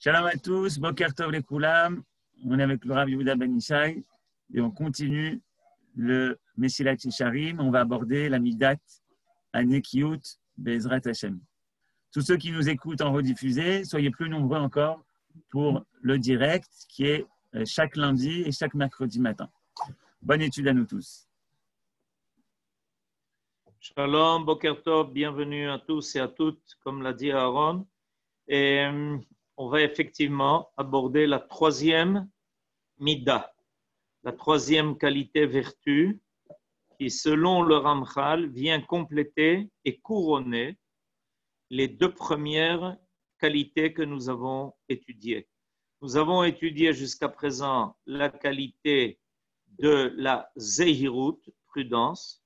Shalom à tous, Boker Tov les Koulam. On est avec le Rav Yehuda Ben Ishai et on continue le Mesilat Yesharim. On va aborder la Midat Anekiyut Be'ezrat Hashem. Tous ceux qui nous écoutent en rediffusé, soyez plus nombreux encore pour le direct qui est chaque lundi et chaque mercredi matin. Bonne étude à nous tous. Shalom, Boker Tov, bienvenue à tous et à toutes, comme l'a dit Aaron. Et on va effectivement aborder la troisième Mida, la troisième qualité-vertu qui, selon le Ramchal, vient compléter et couronner les deux premières qualités que nous avons étudiées. Nous avons étudié jusqu'à présent la qualité de la Zehirut, prudence,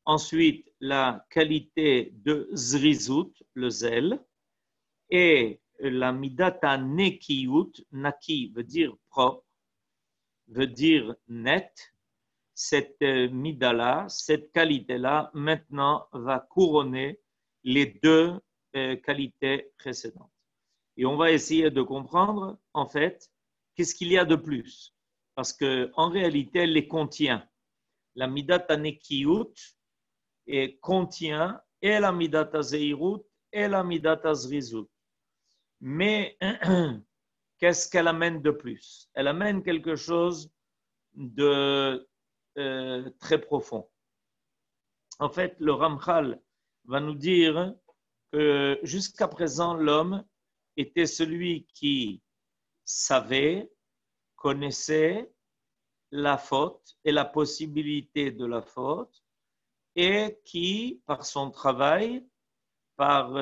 ensuite la qualité de Zrizut, le zèle, et la midata nekiyut, naki veut dire propre, veut dire net. Cette mida-là, cette qualité-là, maintenant va couronner les deux qualités précédentes. Et on va essayer de comprendre, en fait, qu'est-ce qu'il y a de plus. Parce qu'en réalité, elle les contient. La midata nekiyut contient et la midata zeirut et la midata zrizut. Mais qu'est-ce qu'elle amène de plus? Elle amène quelque chose de très profond. En fait, le Ramchal va nous dire que jusqu'à présent, l'homme était celui qui savait, connaissait la faute et la possibilité de la faute et qui, par son travail, par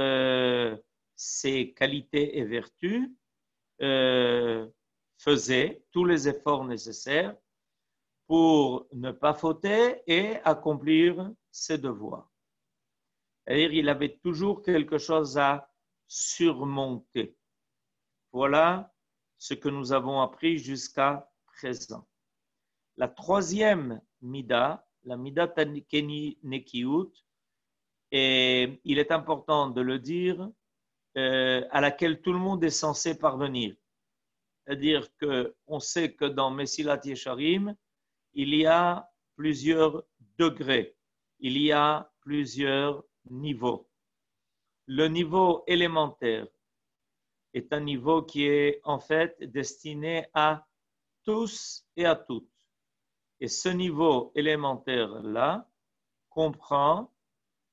ses qualités et vertus, faisait tous les efforts nécessaires pour ne pas fauter et accomplir ses devoirs. C'est-à-dire qu'il avait toujours quelque chose à surmonter. Voilà ce que nous avons appris jusqu'à présent. La troisième mida, la mida nekiyut, et il est important de le dire, à laquelle tout le monde est censé parvenir. C'est-à-dire qu'on sait que dans Mesilat Yesharim, il y a plusieurs degrés, il y a plusieurs niveaux. Le niveau élémentaire est un niveau qui est en fait destiné à tous et à toutes. Et ce niveau élémentaire-là comprend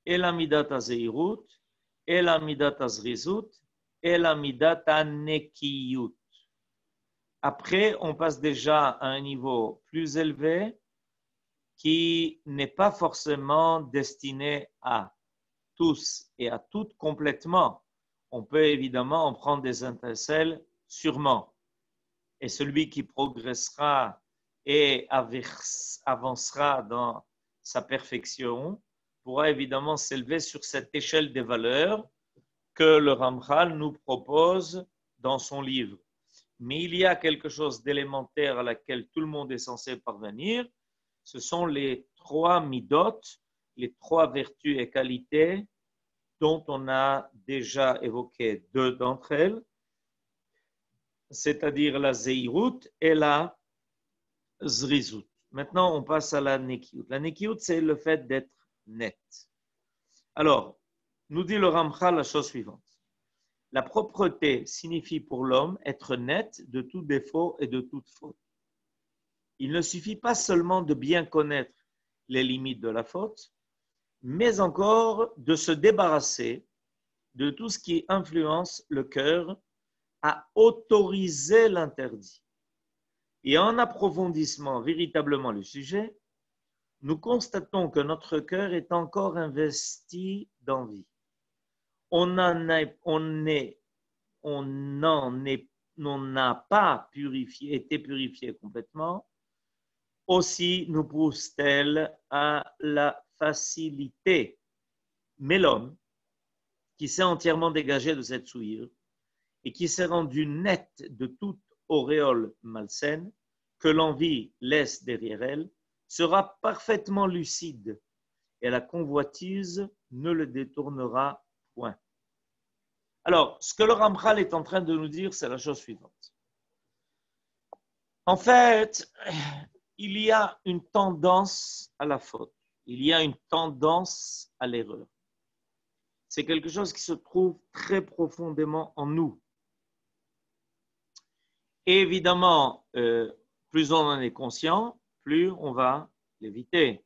et la midata zeirut, et la midata zrizut, et la midata nekiyut. Après, on passe déjà à un niveau plus élevé qui n'est pas forcément destiné à tous et à toutes complètement. On peut évidemment en prendre des étincelles, sûrement. Et celui qui progressera et avancera dans sa perfection pourra évidemment s'élever sur cette échelle des valeurs que le Ramchal nous propose dans son livre. Mais il y a quelque chose d'élémentaire à laquelle tout le monde est censé parvenir. Ce sont les trois midot, les trois vertus et qualités dont on a déjà évoqué deux d'entre elles, c'est-à-dire la zeirut et la zrizut. Maintenant, on passe à la nekiyut. La nekiyut, c'est le fait d'être net. Alors, nous dit le Ramchal la chose suivante. La propreté signifie pour l'homme être net de tout défaut et de toute faute. Il ne suffit pas seulement de bien connaître les limites de la faute, mais encore de se débarrasser de tout ce qui influence le cœur à autoriser l'interdit. Et en approfondissant véritablement le sujet, nous constatons que notre cœur est encore investi d'envie. On n'a pas été purifié complètement. Aussi nous pousse-t-elle à la facilité. Mais l'homme, qui s'est entièrement dégagé de cette souillure et qui s'est rendu net de toute auréole malsaine que l'envie laisse derrière elle, sera parfaitement lucide et la convoitise ne le détournera point. Alors, ce que le Ramchal est en train de nous dire, c'est la chose suivante. En fait, il y a une tendance à la faute. Il y a une tendance à l'erreur. C'est quelque chose qui se trouve très profondément en nous. Et évidemment, plus on en est conscient, plus on va l'éviter,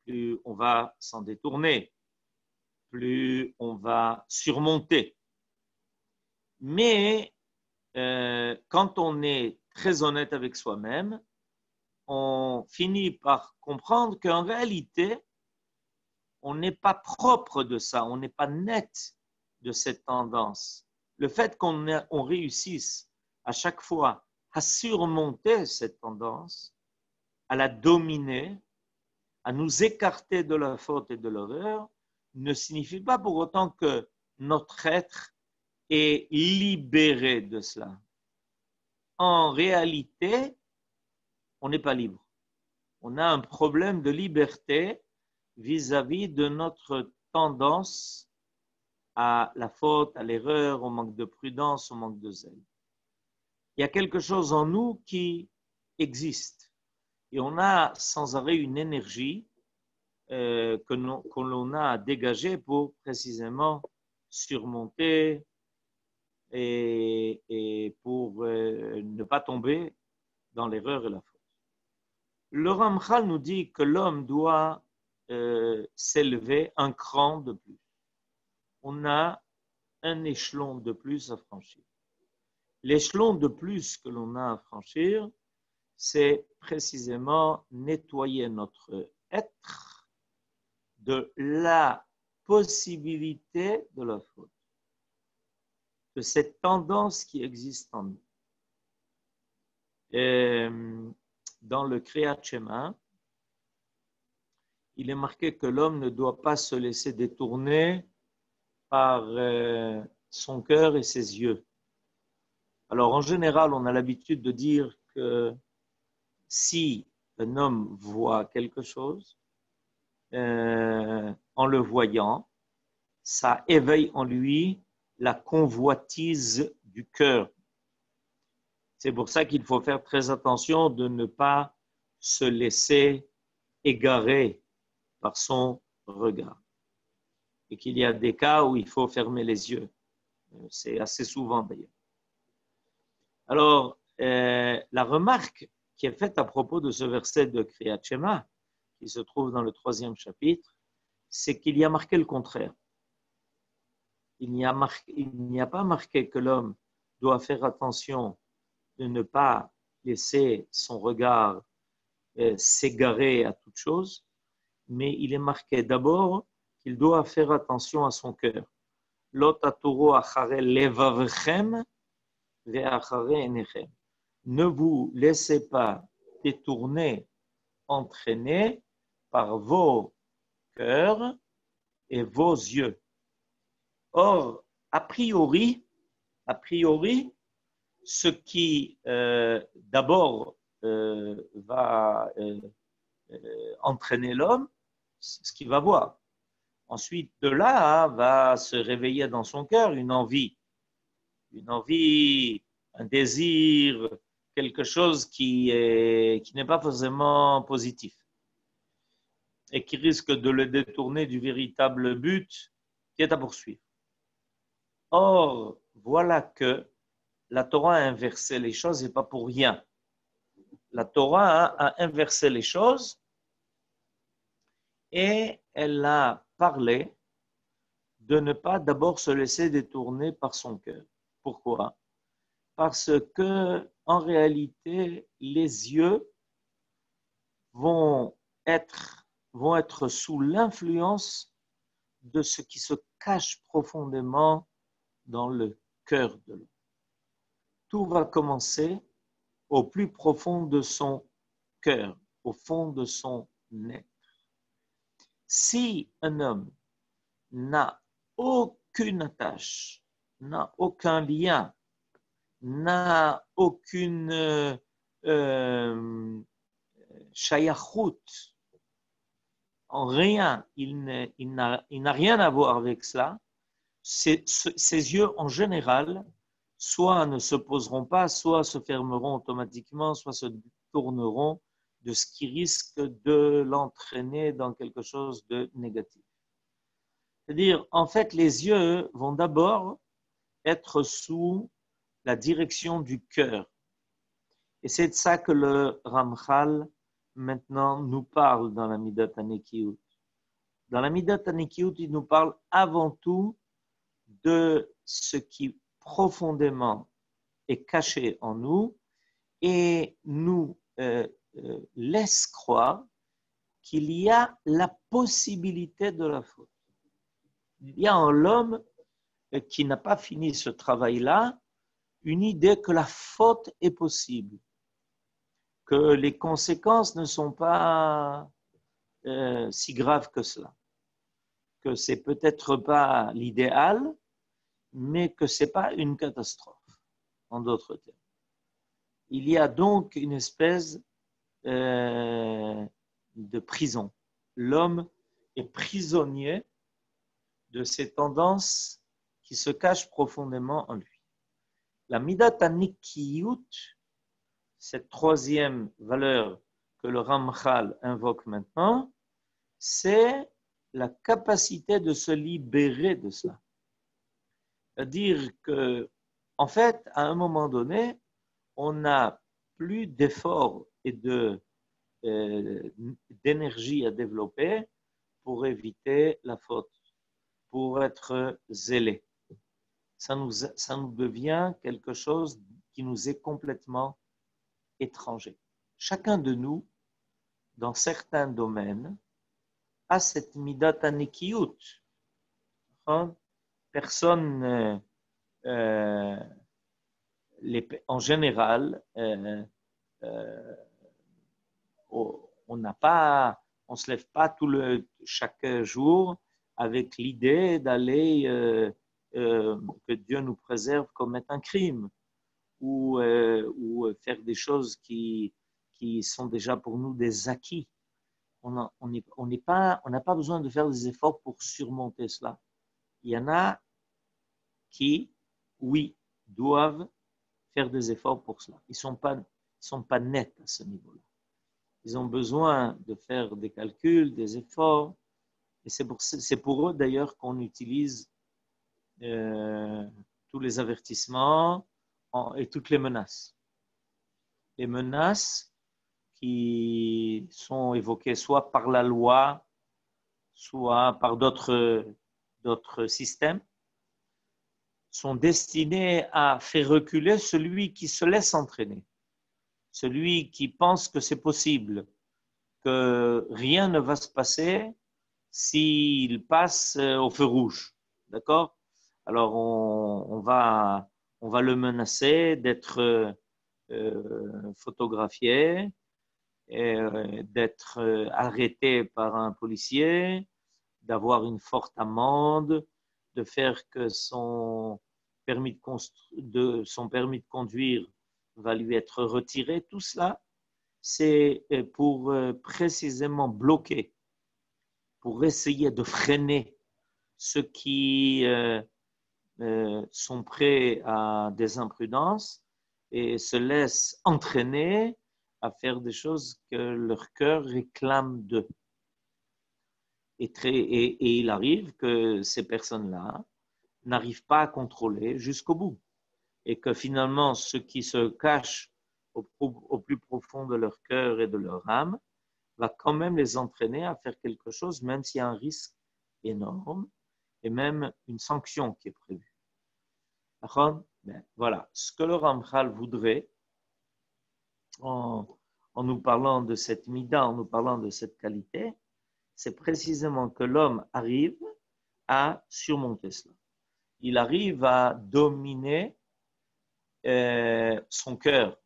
plus on va s'en détourner, plus on va surmonter. Mais quand on est très honnête avec soi-même, on finit par comprendre qu'en réalité, on n'est pas propre de ça, on n'est pas net de cette tendance. Le fait qu'on réussisse à chaque fois à surmonter cette tendance, à la dominer, à nous écarter de la faute et de l'erreur, ne signifie pas pour autant que notre être est libéré de cela. En réalité, on n'est pas libre. On a un problème de liberté vis-à-vis de notre tendance à la faute, à l'erreur, au manque de prudence, au manque de zèle. Il y a quelque chose en nous qui existe et on a sans arrêt une énergie que l'on a à dégager pour précisément surmonter et pour ne pas tomber dans l'erreur et la faute. Le Ramchal nous dit que l'homme doit s'élever un cran de plus. On a un échelon de plus à franchir. L'échelon de plus que l'on a à franchir, c'est précisément nettoyer notre être de la possibilité de la faute, de cette tendance qui existe en nous. Et dans le Kriyat Shema, il est marqué que l'homme ne doit pas se laisser détourner par son cœur et ses yeux. Alors, en général, on a l'habitude de dire que si un homme voit quelque chose, en le voyant, ça éveille en lui la convoitise du cœur. C'est pour ça qu'il faut faire très attention de ne pas se laisser égarer par son regard. Et qu'il y a des cas où il faut fermer les yeux. C'est assez souvent d'ailleurs. Alors, la remarque qui est faite à propos de ce verset de Kriyat Shema, qui se trouve dans le 3e chapitre, c'est qu'il y a marqué le contraire. Il n'y a pas marqué que l'homme doit faire attention de ne pas laisser son regard s'égarer à toute chose, mais il est marqué d'abord qu'il doit faire attention à son cœur. Lo taturu achare levavchem ve'achare enechem. Ne vous laissez pas détourner, entraîner par vos cœurs et vos yeux. Or, a priori, ce qui d'abord va entraîner l'homme, c'est ce qu'il va voir. Ensuite, de là, va se réveiller dans son cœur une envie, un désir, quelque chose qui n'est pas forcément positif et qui risque de le détourner du véritable but qui est à poursuivre. Or, voilà que la Torah a inversé les choses et pas pour rien. La Torah a inversé les choses et elle a parlé de ne pas d'abord se laisser détourner par son cœur. Pourquoi? Parce que, en réalité, les yeux vont être sous l'influence de ce qui se cache profondément dans le cœur de l'homme. Tout va commencer au plus profond de son cœur, au fond de son être. Si un homme n'a aucune attache, n'a aucun lien, n'a aucune shayachut, en rien, il n'a rien à voir avec cela, ces yeux, en général, soit ne se poseront pas, soit se fermeront automatiquement, soit se tourneront de ce qui risque de l'entraîner dans quelque chose de négatif. C'est-à-dire, en fait, les yeux vont d'abord être sous la direction du cœur. Et c'est de ça que le Ramchal, maintenant, nous parle dans la Midat HaNekiyut. Dans la Midat HaNekiyut, il nous parle avant tout de ce qui profondément est caché en nous et nous laisse croire qu'il y a la possibilité de la faute. Il y a en l'homme qui n'a pas fini ce travail-là une idée que la faute est possible, que les conséquences ne sont pas si graves que cela, que c'est peut-être pas l'idéal, mais que c'est pas une catastrophe, en d'autres termes. Il y a donc une espèce de prison. L'homme est prisonnier de ces tendances qui se cachent profondément en lui. La Midat HaNekiyut, cette troisième valeur que le Ramchal invoque maintenant, c'est la capacité de se libérer de cela. C'est-à-dire que, en fait, à un moment donné, on n'a plus d'efforts et d'énergie à développer pour éviter la faute, pour être zélé. Ça nous devient quelque chose qui nous est complètement étranger. Chacun de nous, dans certains domaines, a cette Midat HaNekiyut. Personne, en général, on ne se lève pas chaque jour avec l'idée d'aller, que Dieu nous préserve, commettre un crime ou faire des choses qui sont déjà pour nous des acquis. On n'a pas besoin de faire des efforts pour surmonter cela. Il y en a qui, oui, doivent faire des efforts pour cela. Ils ne sont pas nets à ce niveau-là. Ils ont besoin de faire des calculs, des efforts. Et c'est pour eux d'ailleurs qu'on utilise tous les avertissements et toutes les menaces. Les menaces qui sont évoquées soit par la loi, soit par d'autres systèmes, sont destinées à faire reculer celui qui se laisse entraîner, celui qui pense que c'est possible, que rien ne va se passer s'il passe au feu rouge. D'accord ? Alors, on va le menacer d'être photographié, d'être arrêté par un policier, d'avoir une forte amende, de faire que son permis de conduire va lui être retiré. Tout cela, c'est pour précisément bloquer, pour essayer de freiner ceux qui sont prêts à des imprudences et se laissent entraîner à faire des choses que leur cœur réclame d'eux. Et il arrive que ces personnes-là n'arrivent pas à contrôler jusqu'au bout. Et que finalement, ce qui se cache au plus profond de leur cœur et de leur âme va quand même les entraîner à faire quelque chose, même s'il y a un risque énorme et même une sanction qui est prévue. Voilà, ce que le Ramchal voudrait, en nous parlant de cette mida, en nous parlant de cette qualité, c'est précisément que l'homme arrive à surmonter cela. Il arrive à dominer son cœur,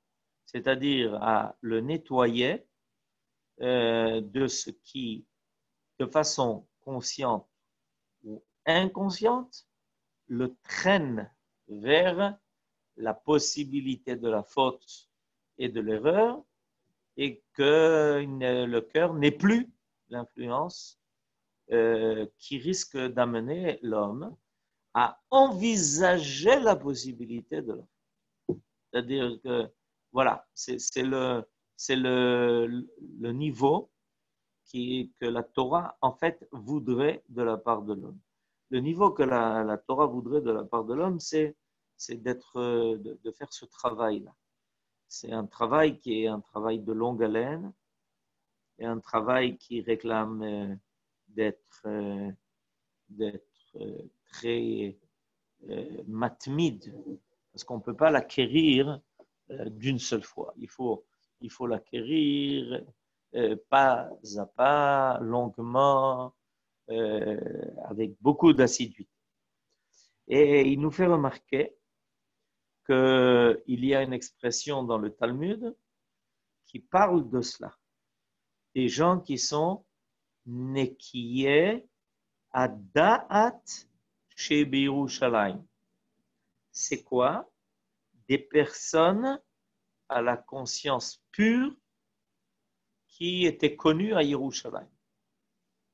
c'est-à-dire à le nettoyer de ce qui, de façon consciente ou inconsciente, le traîne vers la possibilité de la faute et de l'erreur, et que le cœur n'est plus l'influence qui risque d'amener l'homme à envisager la possibilité de l'enfant. C'est-à-dire que, voilà, c'est le niveau que la Torah, en fait, voudrait de la part de l'homme. Le niveau que la Torah voudrait de la part de l'homme, c'est de faire ce travail-là. C'est un travail qui est un travail de longue haleine et un travail qui réclame d'être très matmide, parce qu'on ne peut pas l'acquérir d'une seule fois. Il faut l'acquérir pas à pas, longuement, avec beaucoup d'assiduité. Et il nous fait remarquer qu'il y a une expression dans le Talmud qui parle de cela. Des gens qui sont nekiyeh ada'at shebirushalayim. C'est quoi? Des personnes à la conscience pure qui étaient connues à Yerushalayim.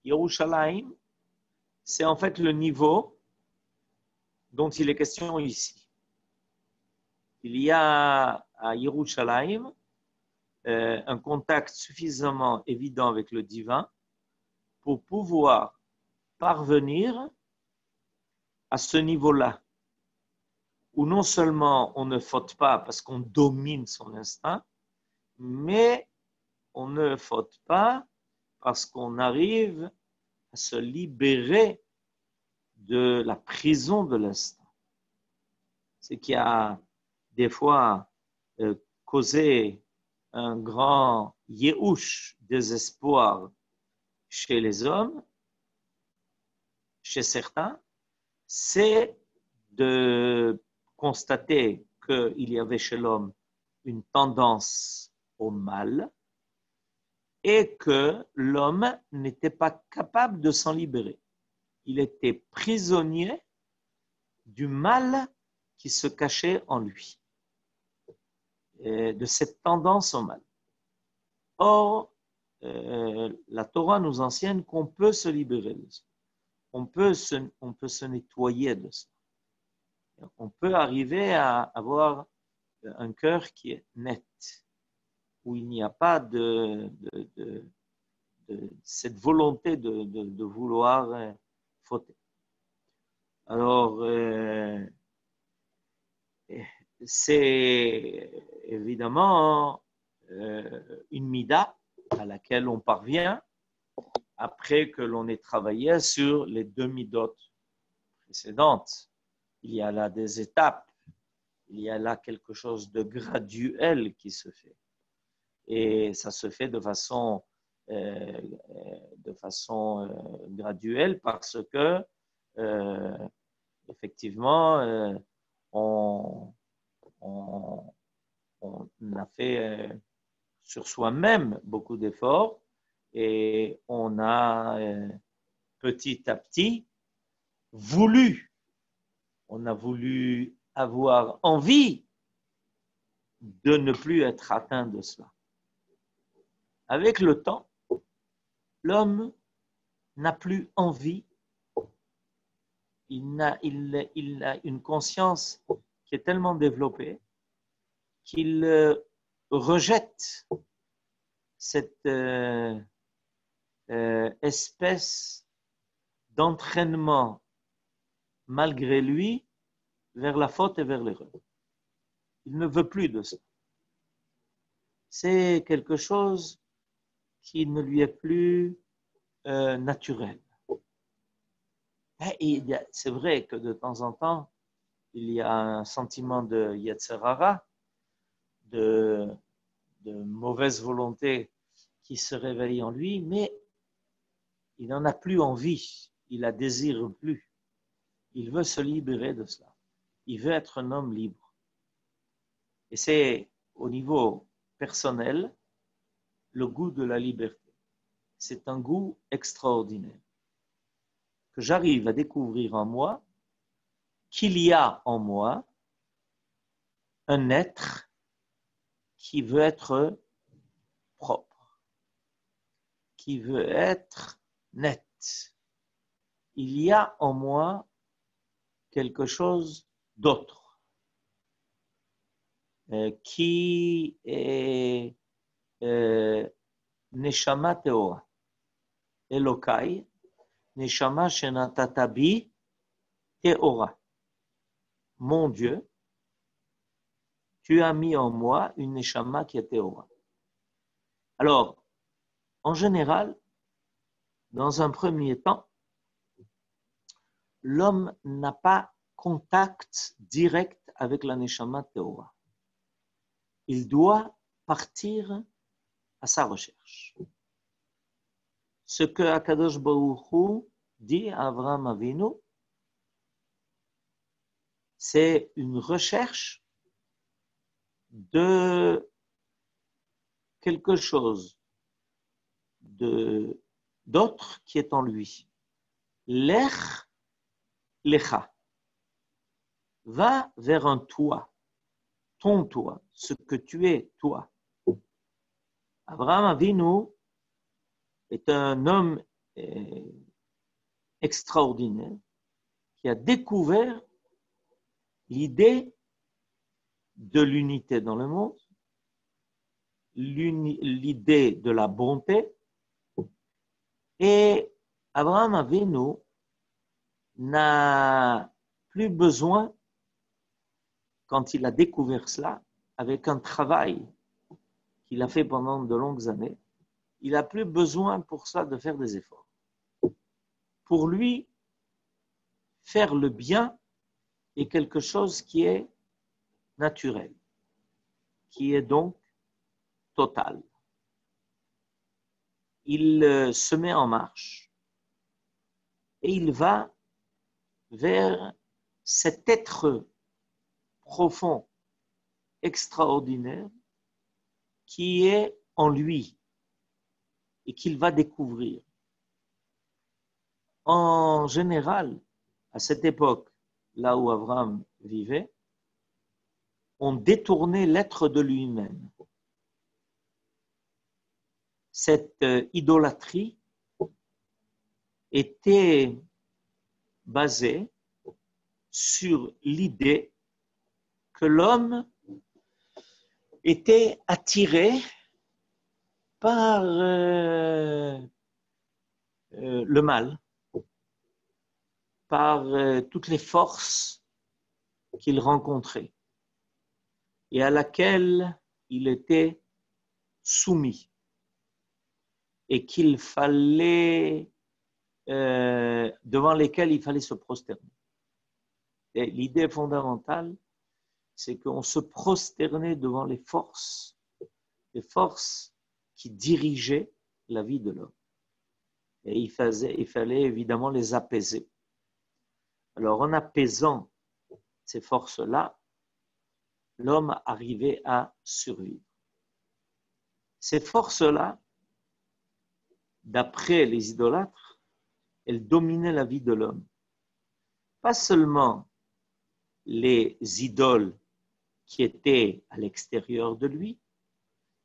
Yerushalayim, c'est en fait le niveau dont il est question ici. Il y a à Yerushalayim un contact suffisamment évident avec le divin pour pouvoir parvenir à ce niveau-là, où non seulement on ne faute pas parce qu'on domine son instinct, mais on ne faute pas parce qu'on arrive à se libérer de la prison de l'instinct. Ce qui a des fois causé un grand yéhouch, désespoir chez les hommes, chez certains, c'est de constater qu'il y avait chez l'homme une tendance au mal et que l'homme n'était pas capable de s'en libérer. Il était prisonnier du mal qui se cachait en lui, de cette tendance au mal. Or, la Torah nous enseigne qu'on peut se libérer de ça. On peut se nettoyer de ça. On peut arriver à avoir un cœur qui est net, où il n'y a pas de cette volonté de vouloir fauter. Alors, c'est évidemment une mida à laquelle on parvient après que l'on ait travaillé sur les deux midot précédentes. Il y a là des étapes, il y a là quelque chose de graduel qui se fait. Et ça se fait de façon graduelle parce que effectivement on a fait sur soi-même beaucoup d'efforts et on a petit à petit on a voulu avoir envie de ne plus être atteint de cela. Avec le temps, l'homme n'a plus envie, il a une conscience qui est tellement développée qu'il rejette cette espèce d'entraînement malgré lui vers la faute et vers l'erreur. Il ne veut plus de ça. C'est quelque chose qui ne lui est plus naturel. Et c'est vrai que de temps en temps, il y a un sentiment de Yetzer hara, de mauvaise volonté qui se réveille en lui, mais il n'en a plus envie, il la désire plus. Il veut se libérer de cela. Il veut être un homme libre. Et c'est au niveau personnel le goût de la liberté. C'est un goût extraordinaire que j'arrive à découvrir en moi, qu'il y a en moi un être qui veut être propre, qui veut être net. Il y a en moi quelque chose d'autre qui est Neshama Teora. Elokai, Neshama Shenatatabi Teora. Mon Dieu, tu as mis en moi une Neshama qui est Teora. Alors, en général, dans un premier temps, l'homme n'a pas contact direct avec la Neshama Teora. Il doit partir à sa recherche. Ce que Akadosh Baruch Hu dit à Avraham Avinu, c'est une recherche de quelque chose d'autre qui est en lui. Lech lecha. Va vers un toi, ton toi, ce que tu es, toi. Avraham Avinu est un homme extraordinaire qui a découvert l'idée de l'unité dans le monde, l'idée de la bonté. Et Avraham Avinu n'a plus besoin, quand il a découvert cela, avec un travail qu'il a fait pendant de longues années, il n'a plus besoin pour ça de faire des efforts. Pour lui, faire le bien est quelque chose qui est naturel, qui est donc total. Il se met en marche et il va vers cet être profond, extraordinaire, qui est en lui et qu'il va découvrir. En général, à cette époque, là où Abraham vivait, on détournait l'être de lui-même. Cette idolâtrie était basée sur l'idée que l'homme était attiré par le mal, par toutes les forces qu'il rencontrait et à laquelle il était soumis et qu'il fallait, devant lesquelles il fallait se prosterner. Et l'idée fondamentale, c'est qu'on se prosternait devant les forces qui dirigeaient la vie de l'homme. Et il fallait évidemment les apaiser. Alors, en apaisant ces forces-là, l'homme arrivait à survivre. Ces forces-là, d'après les idolâtres, elles dominaient la vie de l'homme. Pas seulement les idoles qui étaient à l'extérieur de lui,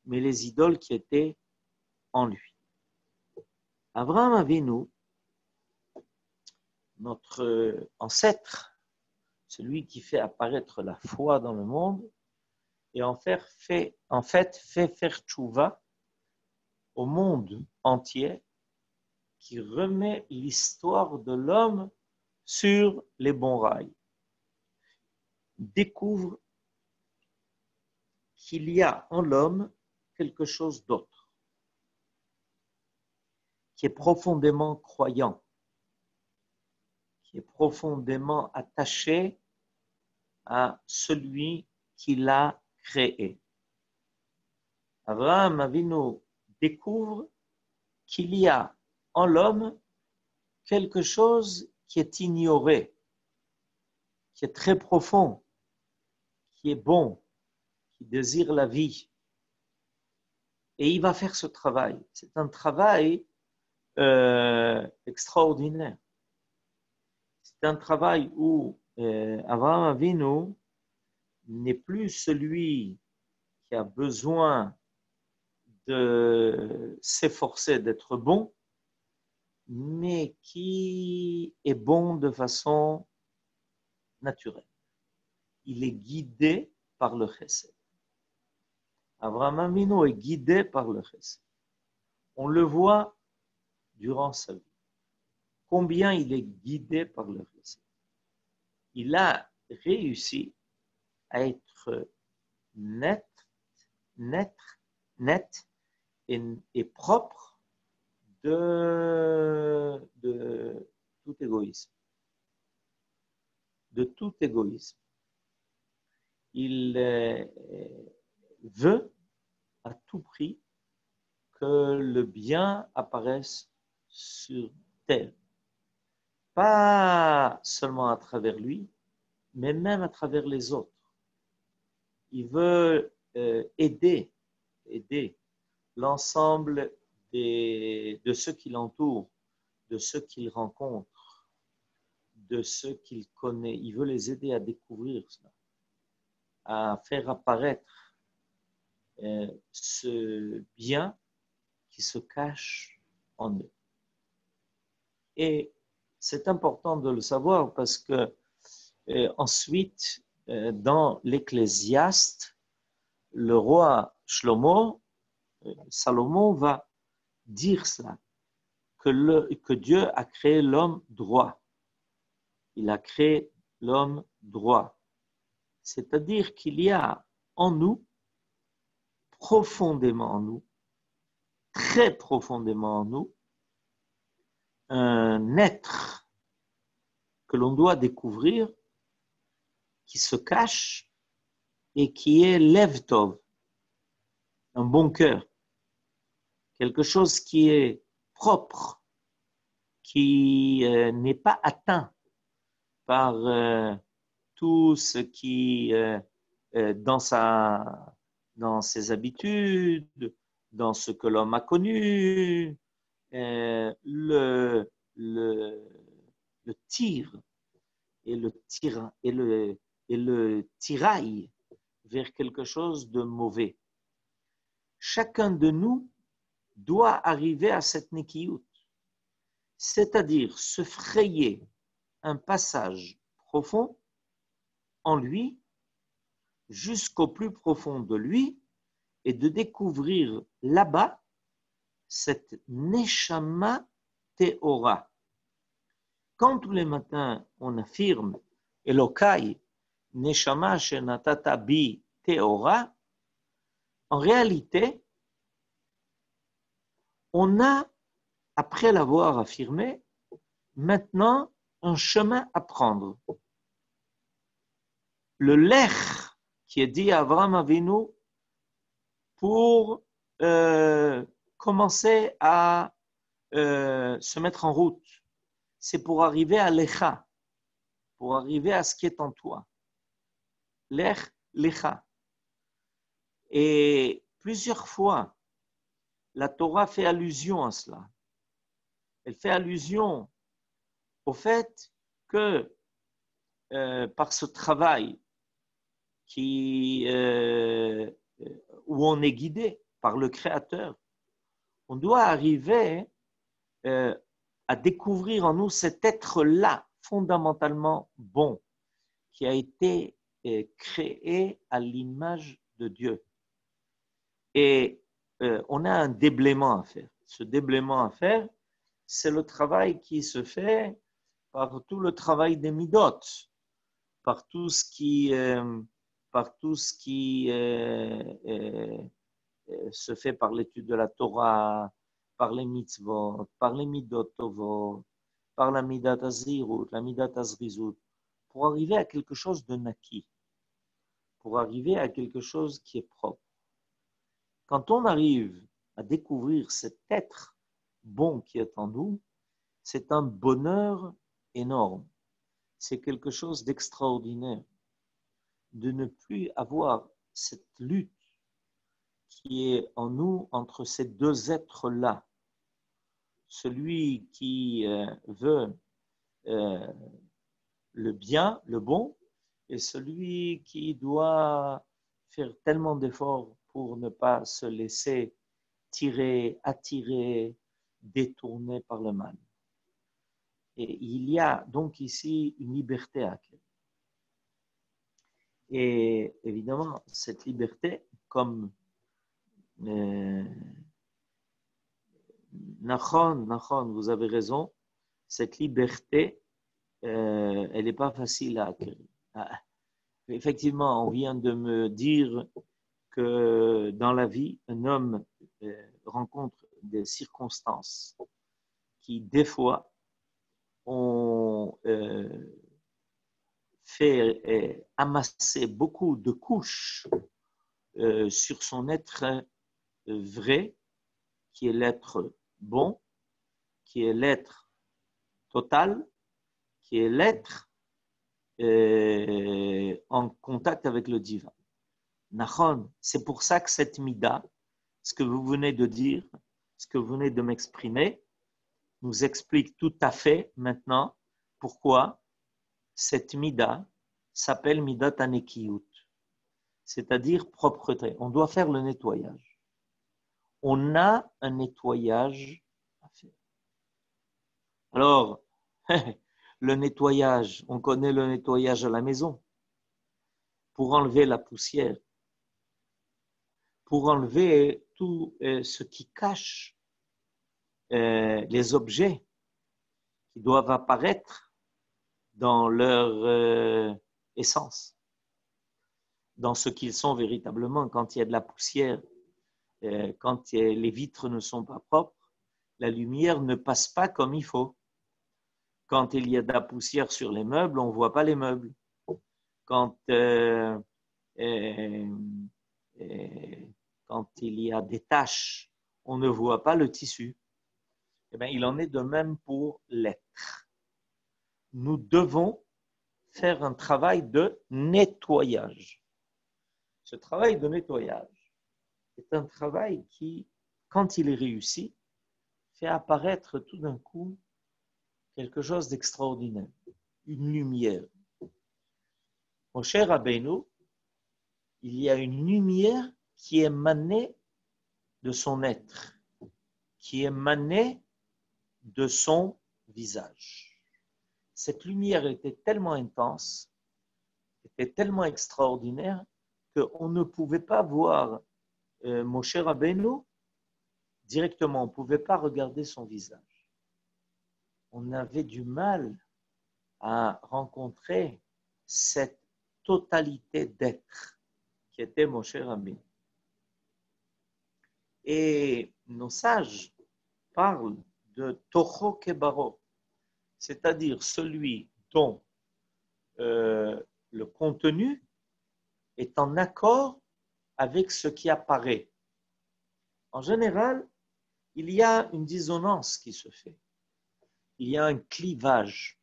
mais les idoles qui étaient en lui. Avraham Avinu, notre ancêtre, celui qui fait apparaître la foi dans le monde, et en fait fait faire tchouva au monde entier, qui remet l'histoire de l'homme sur les bons rails. Découvre qu'il y a en l'homme quelque chose d'autre, qui est profondément croyant, qui est profondément attaché à celui qui l'a créé. Avraham Avinu découvre qu'il y a en l'homme quelque chose qui est ignoré, qui est très profond, qui est bon, qui désire la vie. Et il va faire ce travail. C'est un travail extraordinaire. C'est un travail où Avraham Avinu n'est plus celui qui a besoin de s'efforcer d'être bon, mais qui est bon de façon naturel. Il est guidé par le chesed. Abraham Avinu est guidé par le chesed. On le voit durant sa vie. Combien il est guidé par le chesed. Il a réussi à être net et propre de tout égoïsme. De tout égoïsme. Il veut à tout prix que le bien apparaisse sur terre. Pas seulement à travers lui, mais même à travers les autres. Il veut aider l'ensemble de ceux qui l'entourent, de ceux qu'il rencontre, de ceux qu'il connaît. Il veut les aider à découvrir cela, à faire apparaître ce bien qui se cache en eux. Et c'est important de le savoir parce que ensuite, dans l'Ecclésiaste, le roi Shlomo, Salomon va dire cela, que Dieu a créé l'homme droit. Il a créé l'homme droit. C'est-à-dire qu'il y a en nous, profondément en nous, très profondément en nous, un être que l'on doit découvrir, qui se cache et qui est Lev Tov, un bon cœur, quelque chose qui est propre, qui n'est pas atteint par tout ce qui, dans ses habitudes, dans ce que l'homme a connu, le tire et le tiraille vers quelque chose de mauvais. Chacun de nous doit arriver à cette nekiyut, c'est-à-dire se frayer un passage profond en lui jusqu'au plus profond de lui et de découvrir là-bas cette neshama teora. Quand tous les matins on affirme Elokai neshama shenatata bi teora, en réalité, on a, après l'avoir affirmé, maintenant un chemin à prendre. Le lech qui est dit à Abraham Avinu pour commencer à se mettre en route, c'est pour arriver à lecha, pour arriver à ce qui est en toi. Lech, lecha. Et plusieurs fois, la Torah fait allusion à cela. Elle fait allusion au fait que par ce travail où on est guidé par le Créateur, on doit arriver à découvrir en nous cet être-là fondamentalement bon, qui a été créé à l'image de Dieu. Et on a un déblaiement à faire. Ce déblaiement à faire, c'est le travail qui se fait par tout le travail des midot, par tout ce qui se fait par l'étude de la Torah, par les mitzvot, par les midot tovot, par la midat azirut, la midat azrizut, pour arriver à quelque chose de naki, pour arriver à quelque chose qui est propre. Quand on arrive à découvrir cet être bon qui est en nous, c'est un bonheur énorme. C'est quelque chose d'extraordinaire de ne plus avoir cette lutte qui est en nous entre ces deux êtres-là. Celui qui veut le bien, le bon, et celui qui doit faire tellement d'efforts pour ne pas se laisser tirer, attirer, détourner par le mal. Et il y a donc ici une liberté à acquérir. Et évidemment, cette liberté, comme Nachon, vous avez raison, cette liberté, elle n'est pas facile à acquérir. Effectivement, on vient de me dire que dans la vie, un homme rencontre des circonstances qui, des fois, ont fait amasser beaucoup de couches sur son être vrai, qui est l'être bon, qui est l'être total, qui est l'être en contact avec le divin. Nachon, c'est pour ça que cette mida, ce que vous venez de dire, ce que vous venez de m'exprimer, nous explique tout à fait maintenant pourquoi cette mida s'appelle midat anekiyut, c'est-à-dire propreté. On doit faire le nettoyage. On a un nettoyage à faire. Alors, le nettoyage, on connaît le nettoyage à la maison pour enlever la poussière, pour enlever tout ce qui cache les objets qui doivent apparaître dans leur essence, dans ce qu'ils sont véritablement. Quand il y a de la poussière, quand les vitres ne sont pas propres, la lumière ne passe pas comme il faut. Quand il y a de la poussière sur les meubles, on ne voit pas les meubles. Quand il y a des taches, on ne voit pas le tissu. Eh bien, il en est de même pour l'être. Nous devons faire un travail de nettoyage. Ce travail de nettoyage est un travail qui, quand il est réussi, fait apparaître tout d'un coup quelque chose d'extraordinaire, une lumière. Mon cher Rabbeinu, il y a une lumière qui émanait de son être, qui émanait de son visage. Cette lumière était tellement intense, était tellement extraordinaire, qu'on ne pouvait pas voir Moshe Rabbeinu directement, on ne pouvait pas regarder son visage. On avait du mal à rencontrer cette totalité d'être qui était Moshe Rabbeinu. Et nos sages parlent de Toho Kebaro, c'est-à-dire celui dont le contenu est en accord avec ce qui apparaît. En général, il y a une dissonance qui se fait. Il y a un clivage.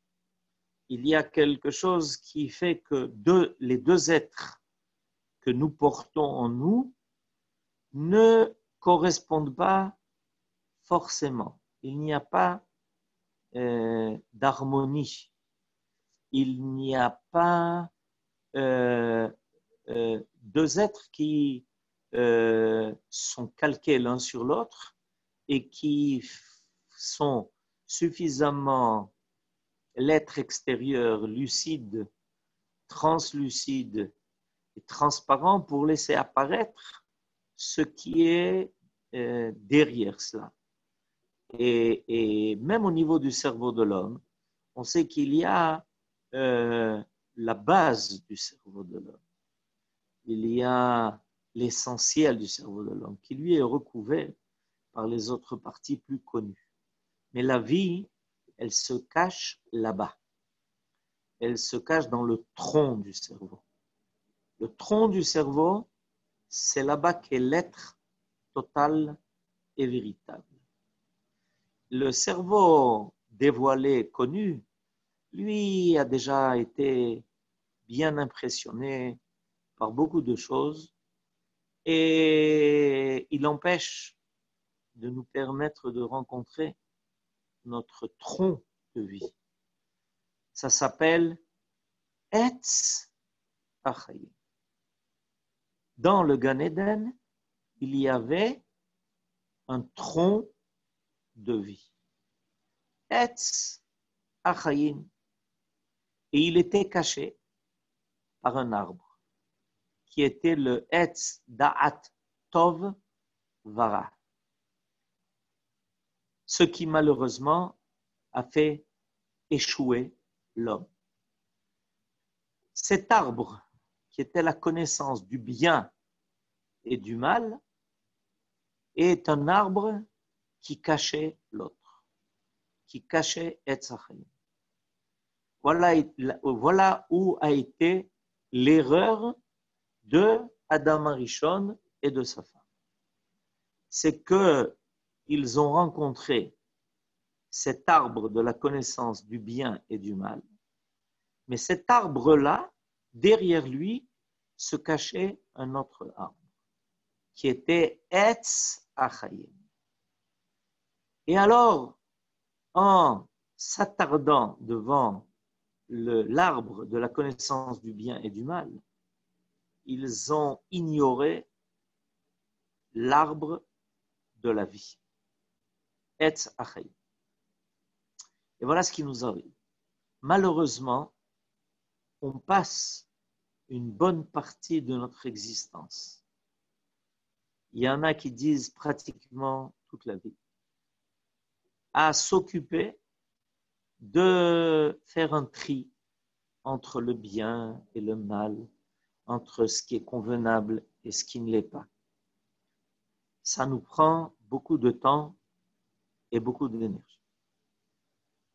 Il y a quelque chose qui fait que les deux êtres que nous portons en nous ne correspondent pas forcément. Il n'y a pas d'harmonie. Il n'y a pas deux êtres qui sont calqués l'un sur l'autre et qui sont suffisamment l'être extérieur lucide, translucide et transparent pour laisser apparaître ce qui est derrière cela. Et même au niveau du cerveau de l'homme, on sait qu'il y a la base du cerveau de l'homme. Il y a l'essentiel du cerveau de l'homme qui lui est recouvert par les autres parties plus connues. Mais la vie, elle se cache là-bas. Elle se cache dans le tronc du cerveau. Le tronc du cerveau, c'est là-bas qu'est l'être total et véritable. Le cerveau dévoilé, connu, lui a déjà été bien impressionné par beaucoup de choses et il empêche de nous permettre de rencontrer notre tronc de vie. Ça s'appelle Etz Achayim. Dans le Gan Eden, il y avait un tronc de vie. Etz Achayim. Et il était caché par un arbre. qui était le Etz Da'at Tov Vara. Ce qui malheureusement a fait échouer l'homme. Cet arbre qui était la connaissance du bien et du mal est un arbre qui cachait l'autre, qui cachait Etz HaChaim. Voilà où a été l'erreur de Adam Arishon et de sa femme. C'est qu'ils ont rencontré cet arbre de la connaissance du bien et du mal, mais cet arbre-là, derrière lui, se cachait un autre arbre, qui était Etz HaChaim. Et alors, en s'attardant devant l'arbre de la connaissance du bien et du mal, ils ont ignoré l'arbre de la vie. Etz HaChaim. Et voilà ce qui nous arrive. Malheureusement, on passe une bonne partie de notre existence. Il y en a qui disent pratiquement toute la vie, à s'occuper de faire un tri entre le bien et le mal, entre ce qui est convenable et ce qui ne l'est pas. Ça nous prend beaucoup de temps et beaucoup d'énergie.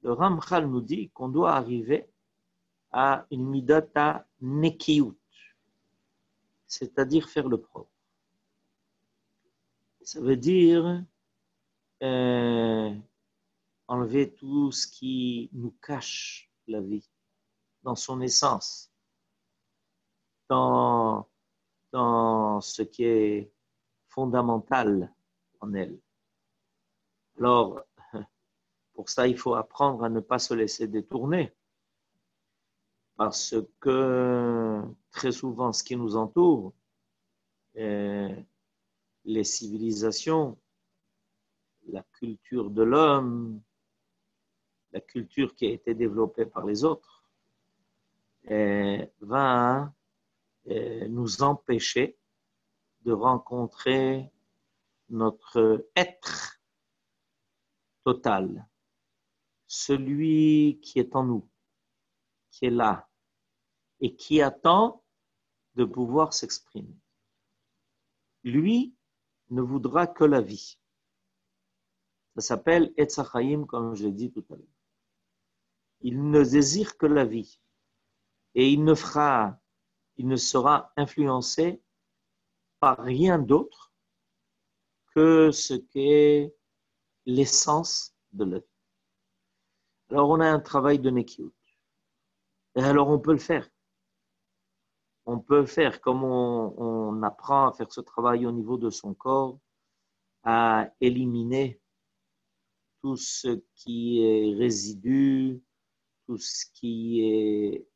Le Ramchal nous dit qu'on doit arriver à une midata nekiyut, c'est-à-dire faire le propre. Ça veut dire enlever tout ce qui nous cache la vie dans son essence, dans ce qui est fondamental en elle. Alors, pour ça, il faut apprendre à ne pas se laisser détourner, parce que très souvent, ce qui nous entoure, les civilisations, la culture de l'homme, la culture qui a été développée par les autres, va nous empêcher de rencontrer notre être total, celui qui est en nous, qui est là et qui attend de pouvoir s'exprimer. Lui ne voudra que la vie. Ça s'appelle Etz HaChaim, comme je l'ai dit tout à l'heure. Il ne désire que la vie et il ne sera influencé par rien d'autre que ce qu'est l'essence de la vie. Alors on a un travail de Nekiyut. Et alors on peut le faire. On peut faire comme on apprend à faire ce travail au niveau de son corps, à éliminer tout ce qui est résidu, tout ce qui est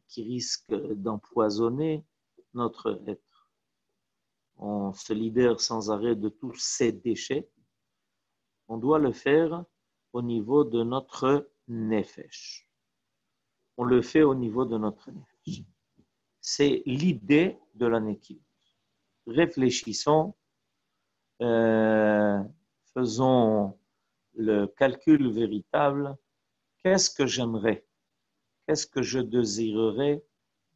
qui risque d'empoisonner notre être. On se libère sans arrêt de tous ces déchets. On doit le faire au niveau de notre nefesh. On le fait au niveau de notre nefesh. C'est l'idée de la nekiyut. Réfléchissons, faisons le calcul véritable. Qu'est-ce que j'aimerais? Qu'est-ce que je désirerais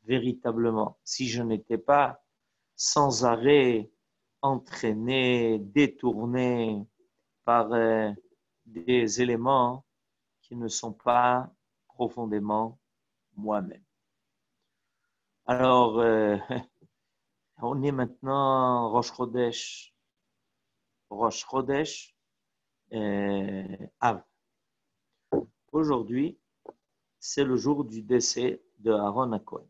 véritablement si je n'étais pas sans arrêt entraîné, détourné par des éléments qui ne sont pas profondément moi-même. Alors, on est maintenant Rosh Chodesh Av. Aujourd'hui, c'est le jour du décès de Aaron HaKohen.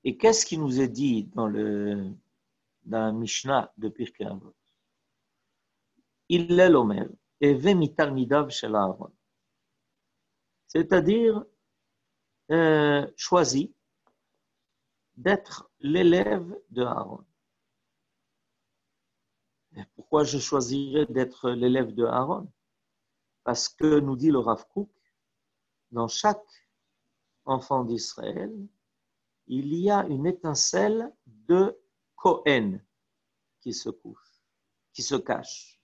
Et qu'est-ce qui nous est dit dans la Mishnah de Pirkei Avot? Hillel Omer, Eve mitalmidav shel Aaron. C'est-à-dire, choisis d'être l'élève de Aaron. Pourquoi je choisirais d'être l'élève de Aaron? Parce que, nous dit le Rav Kook, dans chaque enfants d'Israël, il y a une étincelle de Kohen qui se couche, qui se cache.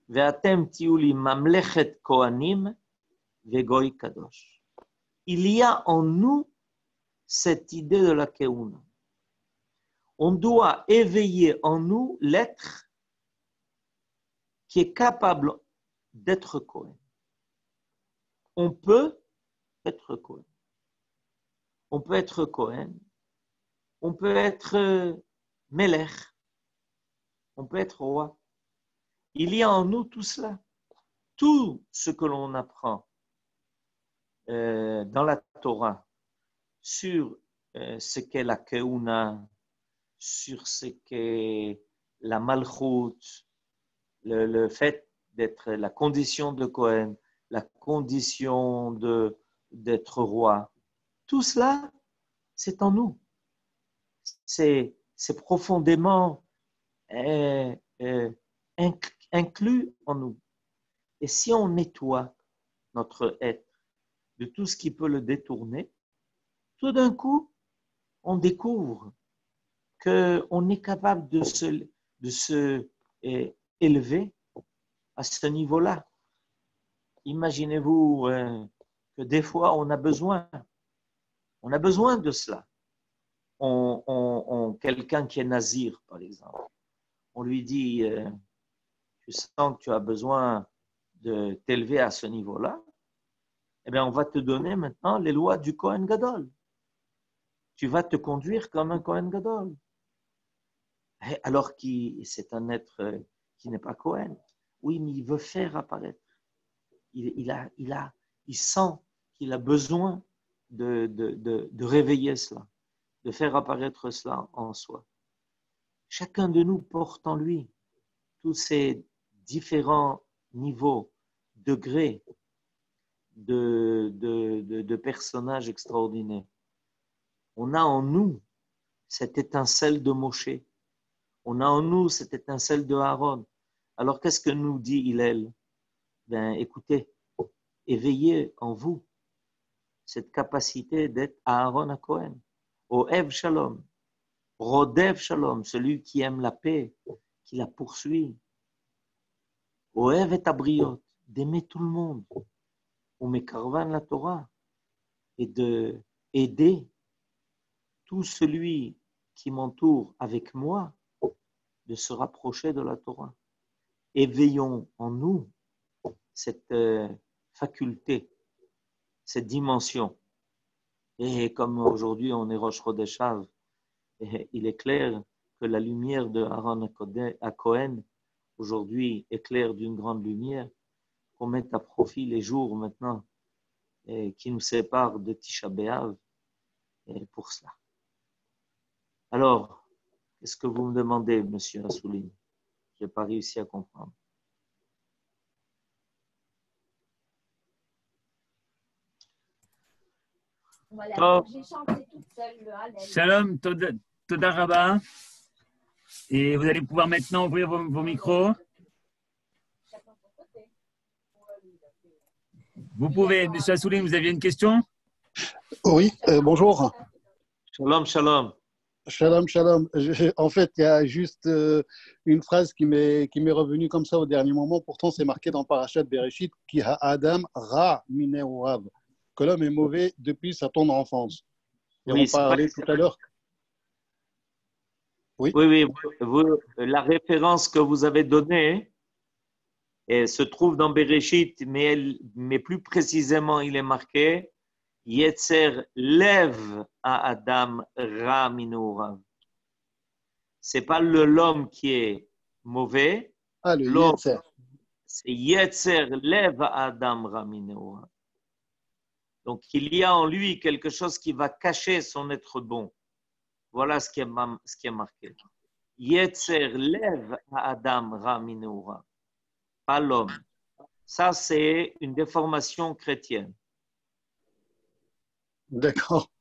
Ve'atem tiuli mamlechet kohanim vegoy kadosh. Il y a en nous cette idée de la keuna. On doit éveiller en nous l'être qui est capable d'être Kohen. On peut être Kohen. On peut être Kohen. On peut être Melech. On peut être roi. Il y a en nous tout cela. Tout ce que l'on apprend dans la Torah sur ce qu'est la Keuna, sur ce qu'est la Malchut, le fait d'être la condition de Kohen, la condition d'être roi. Tout cela, c'est en nous. C'est profondément inclus en nous. Et si on nettoie notre être de tout ce qui peut le détourner, tout d'un coup, on découvre qu'on est capable de se élever à ce niveau-là. Imaginez-vous que des fois, on a besoin de cela. Quelqu'un qui est nazir, par exemple, on lui dit, tu sens que tu as besoin de t'élever à ce niveau-là, eh bien, on va te donner maintenant les lois du Kohen Gadol. Tu vas te conduire comme un Kohen Gadol. Alors que c'est un être qui n'est pas Kohen. Oui, mais il veut faire apparaître. Il sent qu'il a besoin de réveiller cela, de faire apparaître cela en soi. Chacun de nous porte en lui tous ces différents niveaux, degrés de personnages extraordinaires. On a en nous cette étincelle de Moshe. On a en nous cette étincelle de Aaron. Alors, qu'est-ce que nous dit Hillel? Ben, écoutez, éveillez en vous cette capacité d'être Aaron à Cohen. Ohev Shalom, Rodev Shalom, celui qui aime la paix, qui la poursuit. Ohev et Abriot, d'aimer tout le monde. On Mekarvan la Torah et d'aider tout celui qui m'entoure avec moi de se rapprocher de la Torah. Éveillons en nous cette faculté, cette dimension. Et comme aujourd'hui on est Rosh Chodesh Av, il est clair que la lumière de Aaron à Cohen aujourd'hui éclaire d'une grande lumière, qu'on mette à profit les jours maintenant qui nous séparent de Tisha B'Av pour cela. Alors, qu'est-ce que vous me demandez, monsieur Assouline? Je n'ai pas réussi à comprendre. Voilà, j'ai chanté toute seule le Hallel. Shalom, Toda Rabba. Et vous allez pouvoir maintenant ouvrir vos micros. Vous pouvez, monsieur Assouline, vous aviez une question? Oui, bonjour. Shalom, shalom. Shalom, shalom. En fait, il y a juste une phrase qui m'est revenue comme ça au dernier moment. Pourtant, c'est marqué dans Parashat Bereshit, Ki ha'adam ra minei horav, que l'homme est mauvais depuis sa tendre enfance. Et oui, on parlait tout à l'heure. Oui, oui, la référence que vous avez donnée se trouve dans Bereshit, mais plus précisément, il est marqué Yetzer lev à Adam ra minei horav. C'est pas l'homme qui est mauvais. Ah, le Yetzer. C'est Yetzer lev à Adam ra minei horav. Donc, il y a en lui quelque chose qui va cacher son être bon. Voilà ce qui est marqué. Yetzer lev à Adam ra minei horav. Pas l'homme. Ça, c'est une déformation chrétienne. D'accord.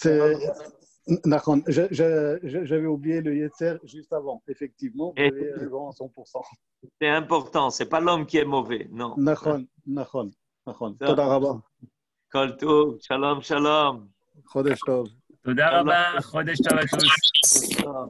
J'avais oublié le Yetzer juste avant, effectivement. Vous avez raison à 100%. C'est important, ce n'est pas l'homme qui est mauvais, non. Nachon. נכון. תודה רבה. כל טוב, שלום, שלום. חודש טוב. תודה רבה, חודש טוב à tous. טוב.